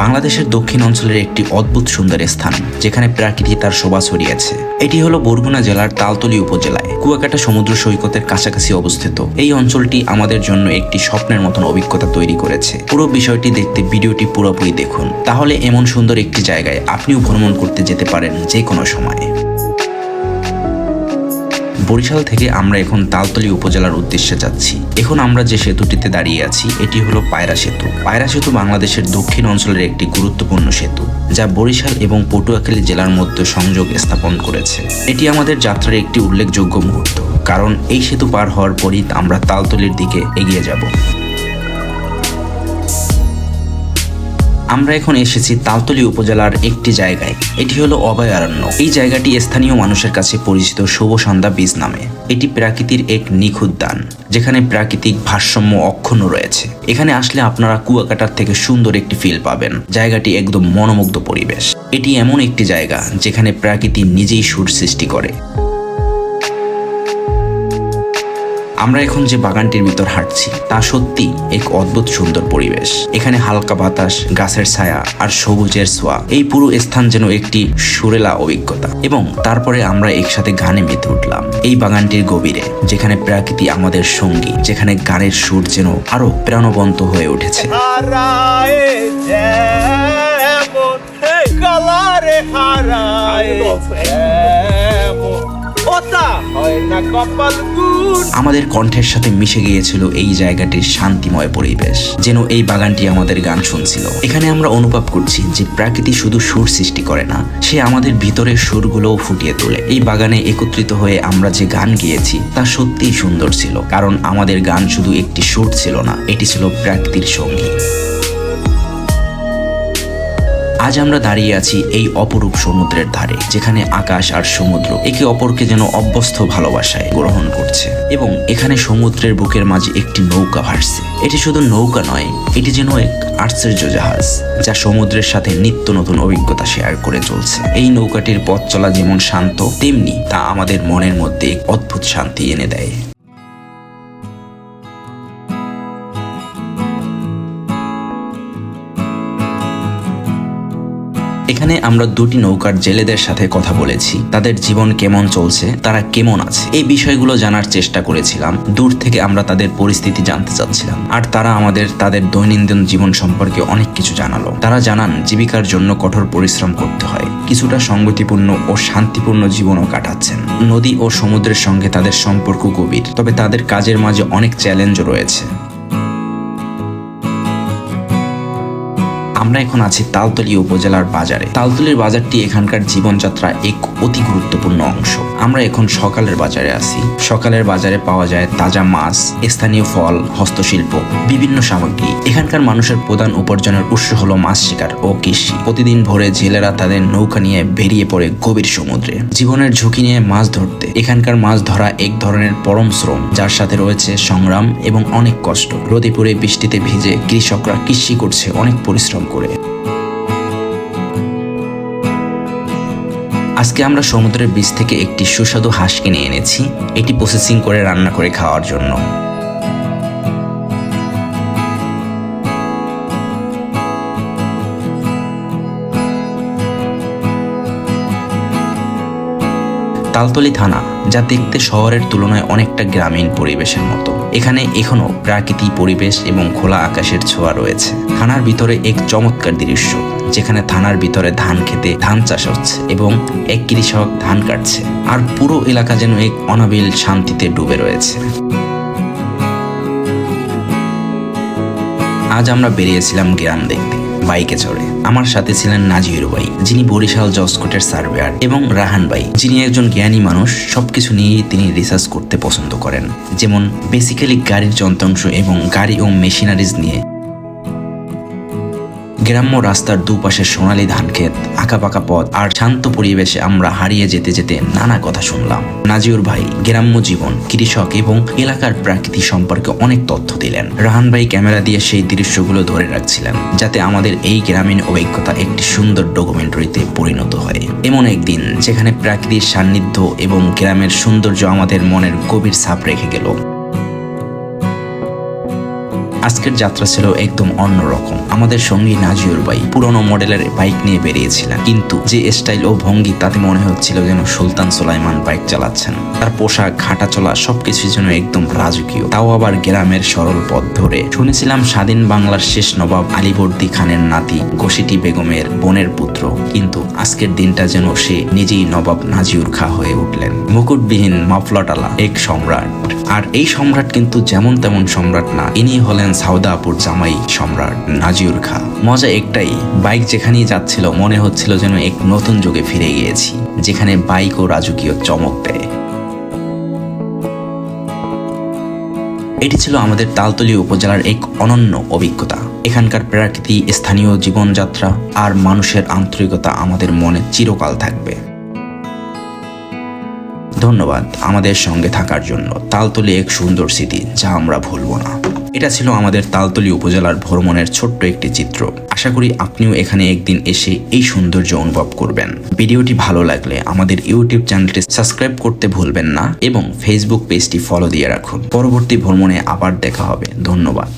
বাংলাদেশের দক্ষিণ অঞ্চলের একটি অদ্ভুত সুন্দর স্থান যেখানে প্রকৃতি তার শোভা ছড়িয়েছে। এটি হলো বরগুনা জেলার তালতলী উপজেলায় কুয়াকাটা সমুদ্র সৈকতের কাছাকাছি অবস্থিত। এই অঞ্চলটি আমাদের জন্য একটি স্বপ্নের মতন অভিজ্ঞতা তৈরি করেছে। পুরো বিষয়টি দেখতে ভিডিওটি পুরোপুরি দেখুন, তাহলে এমন সুন্দর একটি জায়গায় আপনিও ভ্রমণ করতে যেতে পারেন যে কোনো সময়। বরিশাল থেকে আমরা এখন তালতলী উপজেলার উদ্দেশ্যে যাচ্ছি। এখন আমরা যে সেতুটিতে দাঁড়িয়ে আছি এটি হলো পায়রা সেতু। পায়রা সেতু বাংলাদেশের দক্ষিণ অঞ্চলের একটি গুরুত্বপূর্ণ সেতু যা বরিশাল এবং পটুয়াখালী জেলার মধ্যে সংযোগ স্থাপন করেছে। এটি আমাদের যাত্রার একটি উল্লেখযোগ্য মুহূর্ত, কারণ এই সেতু পার হওয়ার পরই আমরা তালতলীর দিকে এগিয়ে যাব। আমরা এখন এসেছি তালতলী উপজেলার একটি জায়গায়। এটি হলো অভয়ারণ্য। এই জায়গাটি স্থানীয় মানুষের কাছে পরিচিত শুভ সন্ধ্যা বীজ নামে। এটি প্রকৃতির এক নিখুঁত দান, যেখানে প্রাকৃতিক ভারসাম্য অক্ষুণ্ণ রয়েছে। এখানে আসলে আপনারা কুয়াকাটার থেকে সুন্দর একটি ফিল পাবেন। জায়গাটি একদম মনোমুগ্ধ পরিবেশ। এটি এমন একটি জায়গা যেখানে প্রকৃতি নিজেই সুর সৃষ্টি করে। আমরা এখন যে বাগানটির ভিতর হাঁটছি তা সত্যি এক অদ্ভুত সুন্দর পরিবেশ। এখানে হালকা বাতাস, গাছের ছায়া আর সবুজের ছোঁয়া, এই পুরো স্থান যেন একটি সুরেলা অভিজ্ঞতা। এবং তারপরে আমরা একসাথে গানে মেতে উঠলাম এই বাগানটির গভীরে, যেখানে প্রকৃতি আমাদের সঙ্গী, যেখানে গানের সুর যেন আরো প্রাণবন্ত হয়ে উঠেছে। আমাদের কণ্ঠের সাথে মিশে গিয়েছিল এই জায়গাটির শান্তিময় পরিবেশ, যেন এই বাগানটি আমাদের গান শুনছিল। এখানে আমরা অনুভব করছি যে প্রকৃতি শুধু সুর সৃষ্টি করে না, সে আমাদের ভিতরের সুরগুলোও ফুটিয়ে তোলে। এই বাগানে একত্রিত হয়ে আমরা যে গান গেয়েছি তা সত্যিই সুন্দর ছিল, কারণ আমাদের গান শুধু একটি সুর ছিল না, এটি ছিল প্রকৃতির সঙ্গী। আজ আমরা দাঁড়িয়ে আছি এই অপরূপ সমুদ্রের ধারে, যেখানে আকাশ আর সমুদ্র একে অপরকে যেন অভ্যস্ত ভালোবাসায় গ্রহণ করছে। এবং এখানে সমুদ্রের বুকের মাঝে একটি নৌকা ভাসছে। এটি শুধু নৌকা নয়, এটি যেন এক আশ্চর্য জাহাজ যা সমুদ্রের সাথে নিত্য নতুন অভিজ্ঞতা শেয়ার করে চলছে। এই নৌকাটির পথ চলা যেমন শান্ত, তেমনি তা আমাদের মনের মধ্যে এক অদ্ভুত শান্তি এনে দেয়। এখানে আমরা দুটি নৌকার জেলেদের সাথে কথা বলেছি। তাদের জীবন কেমন চলছে, তারা কেমন আছে, এই বিষয়গুলো জানার চেষ্টা করেছিলাম। দূর থেকে আমরা তাদের পরিস্থিতি জানতে চাচ্ছিলাম, আর তারা আমাদের তাদের দৈনন্দিন জীবন সম্পর্কে অনেক কিছু জানালো। তারা জানান জীবিকার জন্য কঠোর পরিশ্রম করতে হয়, কিছুটা সংগতিপূর্ণ ও শান্তিপূর্ণ জীবনও কাটাচ্ছেন। নদী ও সমুদ্রের সঙ্গে তাদের সম্পর্ক গভীর, তবে তাদের কাজের মাঝে অনেক চ্যালেঞ্জও রয়েছে। আমরা এখন আছি তালতলী উপজেলার বাজারে। তালতলীর বাজারটি এখানকার জীবনযাত্রা এক অতি গুরুত্বপূর্ণ অংশ। আমরা এখন সকালের বাজারে আছি। সকালের বাজারে পাওয়া যায় তাজা মাছ, স্থানীয় ফল, হস্তশিল্প, বিভিন্ন সামগ্রী। এখানকার মানুষের প্রধান উপার্জনের উৎস হলো মাছ শিকার ও কৃষি। প্রতিদিন ভোরে জেলেরা তাদের নৌকা নিয়ে বেরিয়ে পড়ে গভীর সমুদ্রে, জীবনের ঝুঁকি নিয়ে মাছ ধরতে। এখানকার মাছ ধরা এক ধরনের পরম শ্রম, যার সাথে রয়েছে সংগ্রাম এবং অনেক কষ্ট। রোদে পুড়ে বৃষ্টিতে ভিজে কৃষকরা কৃষি করছে অনেক পরিশ্রম করে। আজকে আমরা সমুদ্রের বীজ থেকে একটি সুস্বাদু হাঁস কিনে এনেছি, এটি প্রসেসিং করে রান্না করে খাওয়ার জন্য। তালতলী থানা, যা দেখতে শহরের তুলনায় অনেকটা গ্রামীণ পরিবেশের মতো। এখানে এখনো প্রাকৃতিক পরিবেশ এবং খোলা আকাশের ছোঁয়া রয়েছে। থানার ভিতরে এক চমৎকার দৃশ্য, যেখানে থানার ভিতরে ধান খেতে ধান চাষ হচ্ছে এবং এক কৃষক ধান কাটছে, আর পুরো এলাকা যেন এক অনাবিল শান্তিতে ডুবে রয়েছে। আজ আমরা বেরিয়েছিলাম গ্রাম দেখতে বাইকে চড়ে। আমার সাথে ছিলেন নাজির ভাই, যিনি বরিশাল জসকোটের সার্ভেয়ার, এবং রাহান ভাই, যিনি একজন জ্ঞানী মানুষ। সবকিছু নিয়েই তিনি রিসার্চ করতে পছন্দ করেন, যেমন বেসিক্যালি গাড়ির যন্ত্রাংশ এবং গাড়ি ও মেশিনারিজ নিয়ে। গ্রাম্য রাস্তার দুপাশে সোনালী ধানক্ষেত, আঁকাপাকা পথ আর শান্ত পরিবেশে আমরা হারিয়ে যেতে যেতে নানা কথা শুনলাম। নাজিউর ভাই গ্রাম্য জীবন, কৃষক এবং এলাকার প্রাকৃতিক সম্পর্কে অনেক তথ্য দিলেন। রাহান ভাই ক্যামেরা দিয়ে সেই দৃশ্যগুলো ধরে রাখছিলেন, যাতে আমাদের এই গ্রামীণ অভিজ্ঞতা একটি সুন্দর ডকুমেন্টারিতে পরিণত হয়। এমন একদিন যেখানে প্রাকৃতিক সান্নিধ্য এবং গ্রামের সৌন্দর্য আমাদের মনের গভীর ছাপ রেখে গেল। আজকের যাত্রা ছিল একদম অন্যরকম। আমাদের সঙ্গী নাজিউর ভাই পুরনো মডেলের বাইক নিয়ে বেরিয়েছিলেন, কিন্তু যে স্টাইল ও ভঙ্গি তাতে মনে হচ্ছিল যেন সুলতান সুলাইমান বাইক চালাচ্ছেন। তার পোশাক, হাঁটা চলা সবকিছু যেন একদম রাজকীয়, তাও আবার গ্রামের সরল পথ ধরে। শুনেছিলাম স্বাধীন বাংলার শেষ নবাব আলীবর্দী খানের নাতি, ঘসিটি বেগমের বোনের পুত্র, কিন্তু আজকের দিনটা যেন সে নিজেই নবাব নাজিউর খাঁ হয়ে উঠলেন। মুকুটবিহীন মাফলাটালা এক সম্রাট। আর এই সম্রাট কিন্তু যেমন তেমন সম্রাট না, ইনি হলেন সাউদাপুর জামাই সম্রাট নাজিউর খাঁ। মজা একটাই, বাইক যেখানেই যাচ্ছিল মনে হচ্ছিল যেন এক নতুন যুগে ফিরে গিয়েছি, যেখানে বাইক ও রাজকীয় চমক দেয়। এটি ছিল আমাদের তালতলী উপজেলার এক অনন্য অভিজ্ঞতা। এখানকার প্রকৃতি, স্থানীয় জীবনযাত্রা আর মানুষের আন্তরিকতা আমাদের মনে চিরকাল থাকবে। ধন্যবাদ আমাদের সঙ্গে থাকার জন্য। তালতলী এক সুন্দর স্মৃতি যা আমরা ভুলব না। এটা ছিল আমাদের তালতলী উপজেলার ভ্রমণের ছোট্ট একটি চিত্র। আশা করি আপনিও এখানে একদিন এসে এই সৌন্দর্য অনুভব করবেন। ভিডিওটি ভালো লাগলে আমাদের ইউটিউব চ্যানেলটি সাবস্ক্রাইব করতে ভুলবেন না এবং ফেসবুক পেজটি ফলো দিয়ে রাখুন। পরবর্তী ভ্রমণে আবার দেখা হবে। ধন্যবাদ।